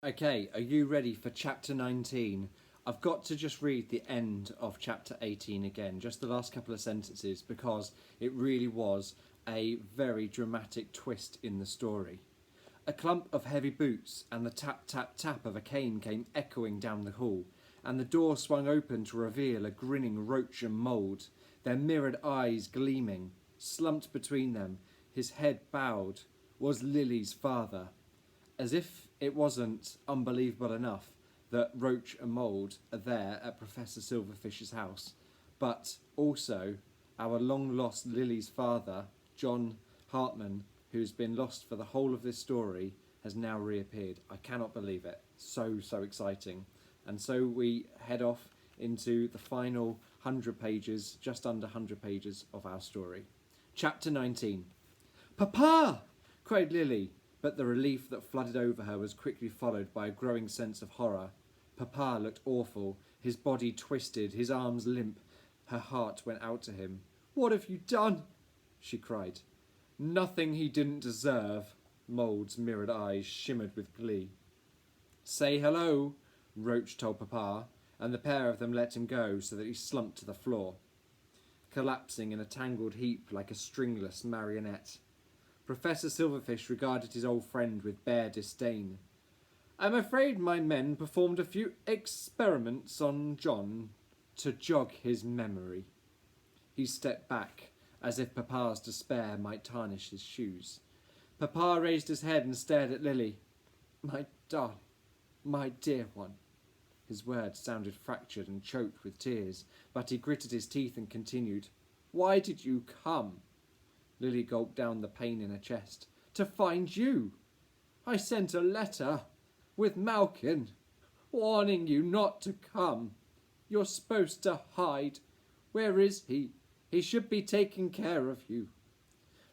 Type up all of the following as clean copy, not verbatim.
Okay, are you ready for chapter 19? I've got to just read the end of chapter 18 again, just the last couple of sentences, because it really was a very dramatic twist in the story. A clump of heavy boots and the tap tap tap of a cane came echoing down the hall, and the door swung open to reveal a grinning roach and mould, their mirrored eyes gleaming. Slumped between them, his head bowed, was Lily's father. As if it wasn't unbelievable enough that Roach and Mould are there at Professor Silverfish's house, but also our long-lost Lily's father, John Hartman, who's been lost for the whole of this story, has now reappeared. I cannot believe it. So exciting. And so we head off into the final 100 pages, just under 100 pages of our story. Chapter 19. "Papa!" cried Lily, but the relief that flooded over her was quickly followed by a growing sense of horror. Papa looked awful, his body twisted, his arms limp. Her heart went out to him. "What have you done?" she cried. "Nothing he didn't deserve." Mould's mirrored eyes shimmered with glee. "Say hello," Roach told Papa, and the pair of them let him go so that he slumped to the floor, collapsing in a tangled heap like a stringless marionette. Professor Silverfish regarded his old friend with bare disdain. "I'm afraid my men performed a few experiments on John to jog his memory." He stepped back, as if Papa's despair might tarnish his shoes. Papa raised his head and stared at Lily. "My darling, my dear one." His words sounded fractured and choked with tears, but he gritted his teeth and continued. "Why did you come?" Lily gulped down the pain in her chest. "To find you. I sent a letter with Malkin, warning you not to come. You're supposed to hide. Where is he? He should be taking care of you."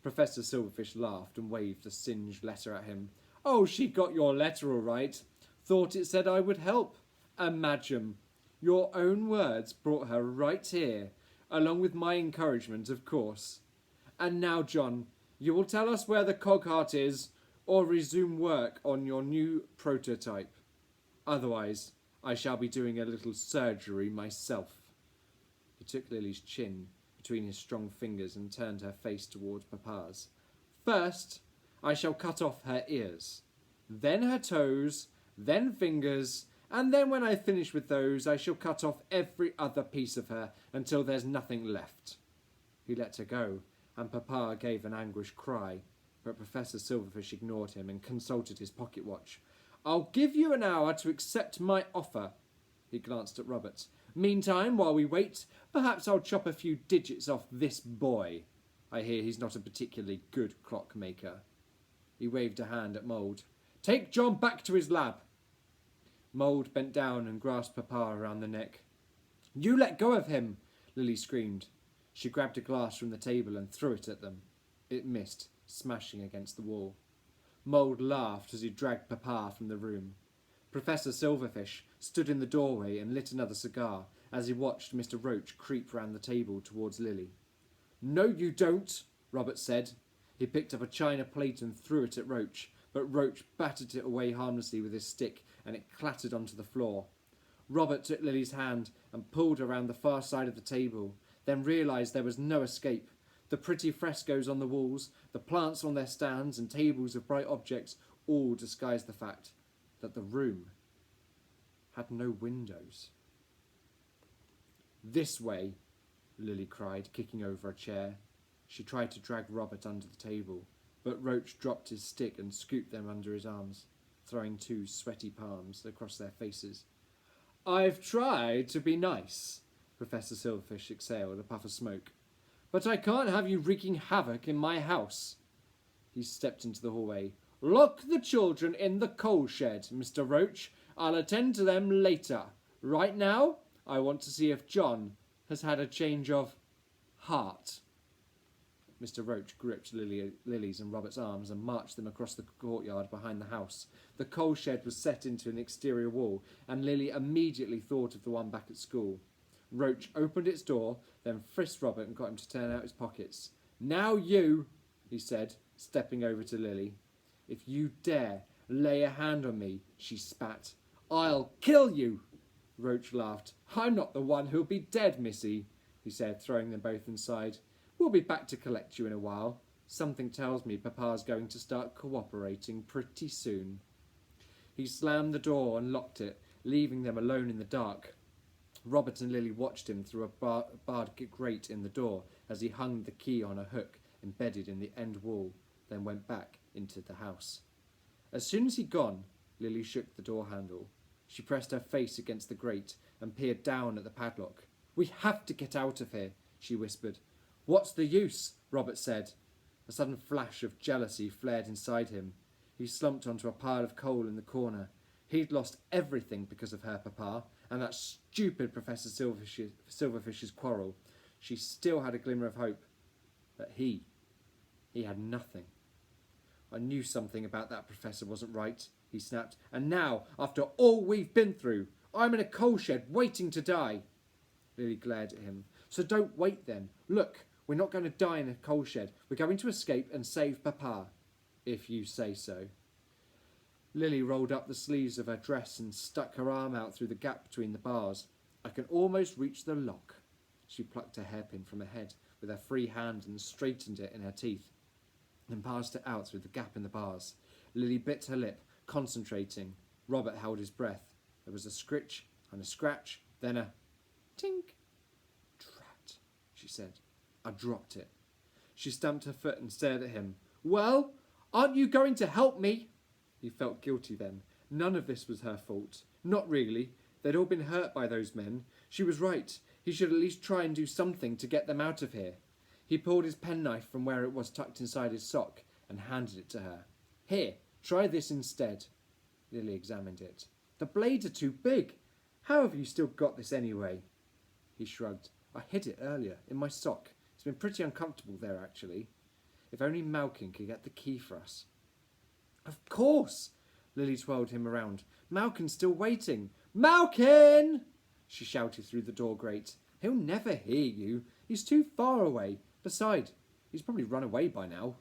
Professor Silverfish laughed and waved a singed letter at him. "Oh, she got your letter all right. Thought it said I would help. Imagine. Your own words brought her right here, along with my encouragement, of course. And now, John, you will tell us where the Cogheart is, or resume work on your new prototype. Otherwise, I shall be doing a little surgery myself." He took Lily's chin between his strong fingers and turned her face towards Papa's. "First, I shall cut off her ears, then her toes, then fingers, and then when I finish with those, I shall cut off every other piece of her until there's nothing left." He let her go, and Papa gave an anguished cry, but Professor Silverfish ignored him and consulted his pocket watch. "I'll give you an hour to accept my offer." He glanced at Robert. "Meantime, while we wait, perhaps I'll chop a few digits off this boy. I hear he's not a particularly good clockmaker." He waved a hand at Mould. "Take John back to his lab." Mould bent down and grasped Papa around the neck. "You let go of him!" Lily screamed. She grabbed a glass from the table and threw it at them. It missed, smashing against the wall. Mould laughed as he dragged Papa from the room. Professor Silverfish stood in the doorway and lit another cigar as he watched Mr. Roach creep round the table towards Lily. "No, you don't," Robert said. He picked up a china plate and threw it at Roach, but Roach battered it away harmlessly with his stick and it clattered onto the floor. Robert took Lily's hand and pulled her around the far side of the table, then realised there was no escape. The pretty frescoes on the walls, the plants on their stands and tables of bright objects all disguised the fact that the room had no windows. "This way," Lily cried, kicking over a chair. She tried to drag Robert under the table, but Roach dropped his stick and scooped them under his arms, throwing two sweaty palms across their faces. "I've tried to be nice," Professor Silverfish exhaled a puff of smoke, "but I can't have you wreaking havoc in my house." He stepped into the hallway. "Lock the children in the coal shed, Mr. Roach. I'll attend to them later. Right now, I want to see if John has had a change of heart." Mr. Roach gripped Lily's and Robert's arms and marched them across the courtyard behind the house. The coal shed was set into an exterior wall, and Lily immediately thought of the one back at school. Roach opened its door, then frisked Robert and got him to turn out his pockets. "Now you," he said, stepping over to Lily. "If you dare lay a hand on me, She spat. "I'll kill you!" Roach laughed. "I'm not the one who'll be dead, missy," he said, throwing them both inside. "We'll be back to collect you in a while. Something tells me Papa's going to start cooperating pretty soon." He slammed the door and locked it, leaving them alone in the dark. Robert and Lily watched him through a barred grate in the door as he hung the key on a hook embedded in the end wall, then went back into the house. As soon as he'd gone, Lily shook the door handle. She pressed her face against the grate and peered down at the padlock. "We have to get out of here," she whispered. "What's the use?" Robert said. A sudden flash of jealousy flared inside him. He slumped onto a pile of coal in the corner. He'd lost everything because of her papa and that stupid Professor Silverfish's quarrel. She still had a glimmer of hope. But he had nothing. "I knew something about that professor wasn't right," he snapped. "And now, after all we've been through, I'm in a coal shed waiting to die." Lily glared at him. "So don't wait then. Look, we're not going to die in a coal shed. We're going to escape and save Papa. If you say so." Lily rolled up the sleeves of her dress and stuck her arm out through the gap between the bars. "I can almost reach the lock." She plucked a hairpin from her head with her free hand and straightened it in her teeth, then passed it out through the gap in the bars. Lily bit her lip, concentrating. Robert held his breath. There was a scritch and a scratch, then a tink. "Drat," she said. "I dropped it." She stamped her foot and stared at him. "Well, aren't you going to help me?" He felt guilty then. None of this was her fault. Not really. They'd all been hurt by those men. She was right. He should at least try and do something to get them out of here. He pulled his penknife from where it was tucked inside his sock and handed it to her. "Here, try this instead." Lily examined it. "The blades are too big. How have you still got this anyway?" He shrugged. "I hid it earlier, in my sock. It's been pretty uncomfortable there, actually. If only Malkin could get the key for us." "Of course!" Lily twirled him around. "Malkin's still waiting. Malkin!" she shouted through the door grate. "He'll never hear you. He's too far away. Besides, he's probably run away by now."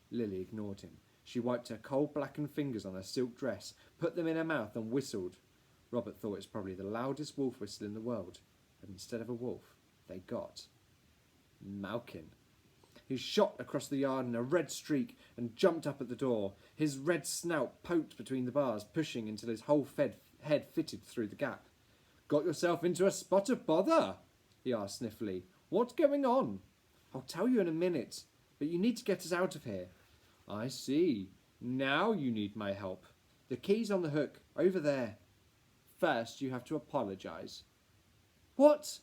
Lily ignored him. She wiped her coal-blackened fingers on her silk dress, put them in her mouth and whistled. Robert thought it was probably the loudest wolf whistle in the world, but instead of a wolf, they got Malkin. He shot across the yard in a red streak and jumped up at the door. His red snout poked between the bars, pushing until his whole head fitted through the gap. "Got yourself into a spot of bother?" he asked sniffily. "What's going on?" "I'll tell you in a minute, but you need to get us out of here." "I see. Now you need my help. The key's on the hook, over there. First, you have to apologise." "What?"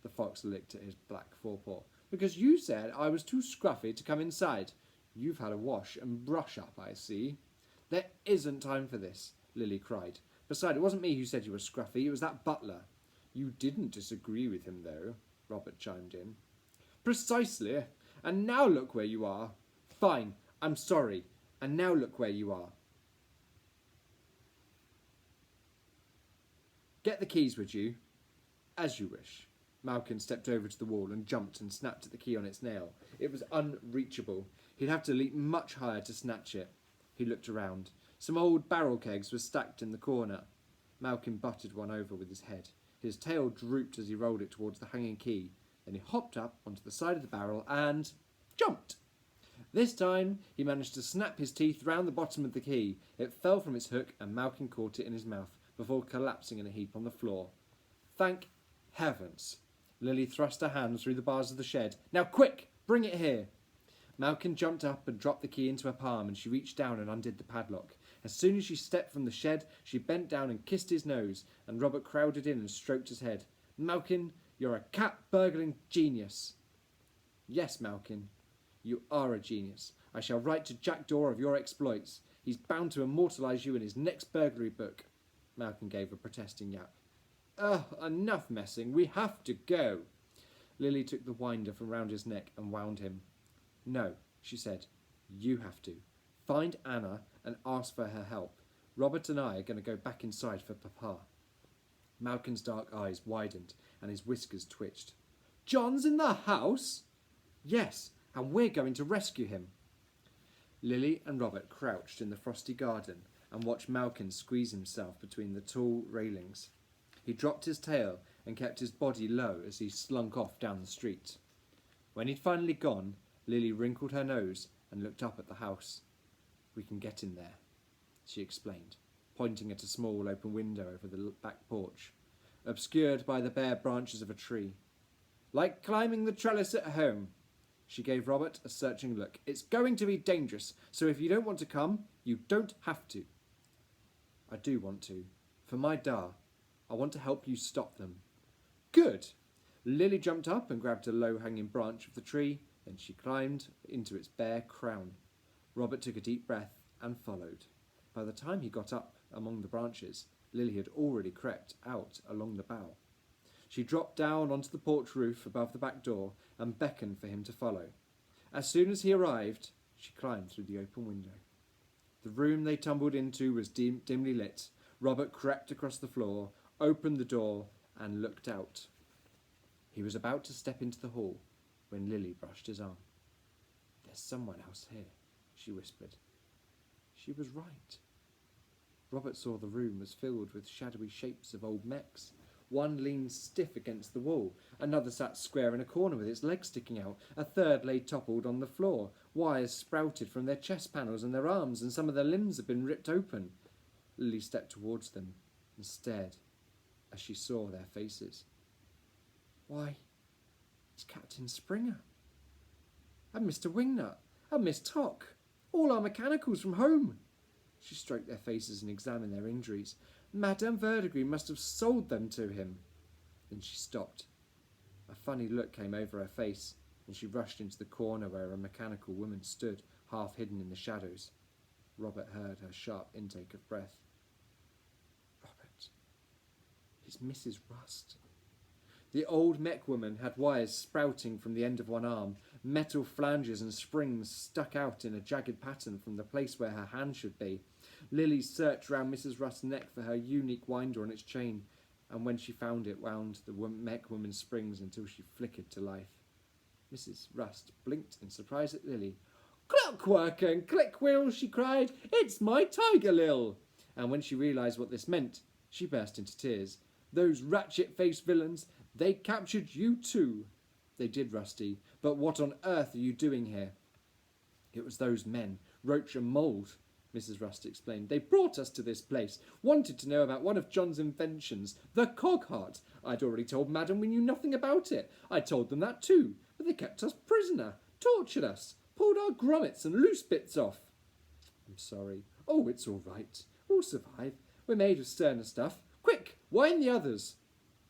The fox licked at his black forepaw. "Because you said I was too scruffy to come inside. You've had a wash and brush up, I see." "There isn't time for this," Lily cried. "Besides, it wasn't me who said you were scruffy, it was that butler." "You didn't disagree with him, though," Robert chimed in. "Precisely. And now look where you are." "Fine, I'm sorry. And now look where you are." "Get the keys, would you?" "As you wish." Malkin stepped over to the wall and jumped and snapped at the key on its nail. It was unreachable. He'd have to leap much higher to snatch it. He looked around. Some old barrel kegs were stacked in the corner. Malkin butted one over with his head. His tail drooped as he rolled it towards the hanging key. Then he hopped up onto the side of the barrel and jumped. This time he managed to snap his teeth round the bottom of the key. It fell from its hook and Malkin caught it in his mouth before collapsing in a heap on the floor. "Thank heavens." Lily thrust her hand through the bars of the shed. "Now quick, bring it here." Malkin jumped up and dropped the key into her palm, and she reached down and undid the padlock. As soon as she stepped from the shed, she bent down and kissed his nose, and Robert crowded in and stroked his head. "Malkin, you're a cat-burgling genius." "Yes, Malkin, you are a genius. I shall write to Jack Daw of your exploits. He's bound to immortalise you in his next burglary book." Malkin gave a protesting yap. "Ugh, enough messing. We have to go." Lily took the winder from round his neck and wound him. "No," she said. "You have to. Find Anna and ask for her help. Robert and I are going to go back inside for Papa." Malkin's dark eyes widened and his whiskers twitched. "John's in the house?" "Yes, and we're going to rescue him." Lily and Robert crouched in the frosty garden and watched Malkin squeeze himself between the tall railings. He dropped his tail and kept his body low as he slunk off down the street. When he'd finally gone, Lily wrinkled her nose and looked up at the house. "We can get in there," she explained, pointing at a small open window over the back porch, obscured by the bare branches of a tree. "Like climbing the trellis at home." She gave Robert a searching look. "It's going to be dangerous, so if you don't want to come, you don't have to." "I do want to. For my Da. I want to help you stop them." "Good." Lily jumped up and grabbed a low-hanging branch of the tree, then she climbed into its bare crown. Robert took a deep breath and followed. By the time he got up among the branches, Lily had already crept out along the bough. She dropped down onto the porch roof above the back door and beckoned for him to follow. As soon as he arrived, she climbed through the open window. The room they tumbled into was dimly lit. Robert crept across the floor, opened the door, and looked out. He was about to step into the hall when Lily brushed his arm. "There's someone else here," she whispered. She was right. Robert saw the room was filled with shadowy shapes of old mechs. One leaned stiff against the wall, another sat square in a corner with its legs sticking out, a third lay toppled on the floor. Wires sprouted from their chest panels and their arms, and some of their limbs had been ripped open. Lily stepped towards them and stared as she saw their faces. "Why, it's Captain Springer, and Mr. Wingnut, and Miss Tock, all our mechanicals from home." She stroked their faces and examined their injuries. Madame Verdigris must have sold them to him. Then she stopped. A funny look came over her face, and she rushed into the corner where a mechanical woman stood, half hidden in the shadows. Robert heard her sharp intake of breath. "Robert, he's Mrs. Rust." The old mech woman had wires sprouting from the end of one arm. Metal flanges and springs stuck out in a jagged pattern from the place where her hand should be. Lily searched round Mrs. Rust's neck for her unique winder on its chain, and when she found it, wound the mech woman's springs until she flickered to life. Mrs. Rust blinked in surprise at Lily. "Clockwork and click wheels," she cried. "It's my tiger Lil!" And when she realised what this meant, she burst into tears. "Those ratchet-faced villains, they captured you too." "They did, Rusty, but what on earth are you doing here?" "It was those men, Roach and Mould," Mrs. Rust explained. "They brought us to this place, wanted to know about one of John's inventions, the Cogheart. I'd already told Madam we knew nothing about it. I told them that too, but they kept us prisoner, tortured us, pulled our grommets and loose bits off." "I'm sorry." "Oh, it's all right. We'll survive. We're made of sterner stuff. Quick, wind the others."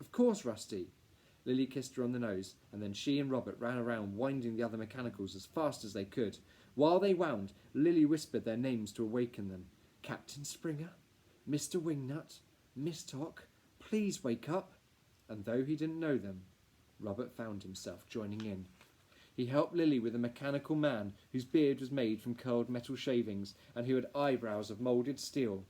"Of course, Rusty." Lily kissed her on the nose, and then she and Robert ran around winding the other mechanicals as fast as they could. While they wound, Lily whispered their names to awaken them. "Captain Springer, Mr. Wingnut, Miss Tock, please wake up." And though he didn't know them, Robert found himself joining in. He helped Lily with a mechanical man whose beard was made from curled metal shavings and who had eyebrows of moulded steel.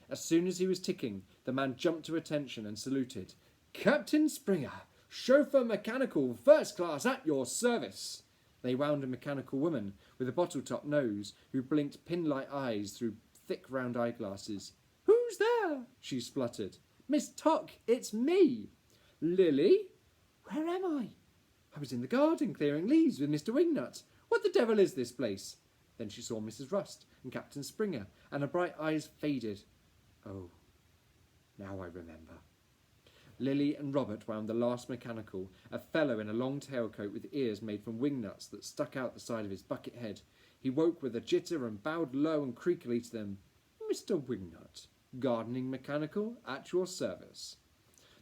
As soon as he was ticking, the man jumped to attention and saluted. "Captain Springer, chauffeur mechanical, first class, at your service." They wound a mechanical woman with a bottle-top nose who blinked pin-like eyes through thick round eyeglasses. "Who's there?" she spluttered. "Miss Tock, it's me." "Lily? Where am I?" "I was in the garden clearing leaves with Mr. Wingnut. What the devil is this place?" Then she saw Mrs. Rust and Captain Springer, and her bright eyes faded. "Oh, now I remember." Lily and Robert wound the last mechanical, a fellow in a long tailcoat with ears made from wingnuts that stuck out the side of his bucket head. He woke with a jitter and bowed low and creakily to them. "Mr. Wingnut, gardening mechanical, at your service."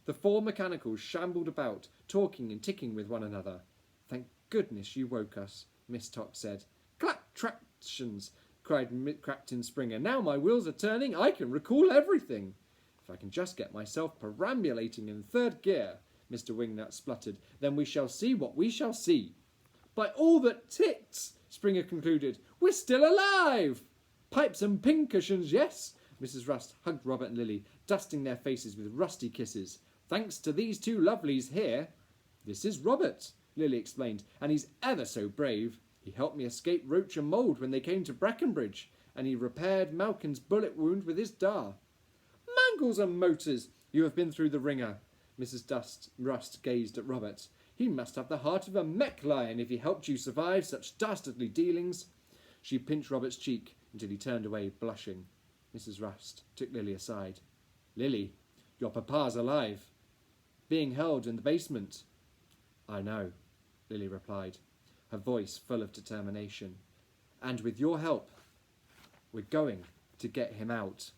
The four mechanicals shambled about, talking and ticking with one another. "Thank goodness you woke us," Miss Tock said. "Clap tractions," cried Captain Springer. "Now my wheels are turning, I can recall everything." "If I can just get myself perambulating in third gear," Mr. Wingnut spluttered, "then we shall see what we shall see." "By all that ticks," Springer concluded, "we're still alive." "Pipes and pincushions, yes." Mrs. Rust hugged Robert and Lily, dusting their faces with rusty kisses. "Thanks to these two lovelies here." "This is Robert," Lily explained, "and he's ever so brave. He helped me escape Roach and Mould when they came to Brackenbridge, and he repaired Malkin's bullet wound with his dar. Mangles and motors! You have been through the ringer. Mrs. Rust gazed at Robert. He must have the heart of a mech lion if he helped you survive such dastardly dealings. She pinched Robert's cheek until he turned away, blushing. Mrs. Rust took Lily aside. Lily, your papa's alive, being held in the basement. I know, Lily replied, her voice full of determination. And with your help, we're going to get him out.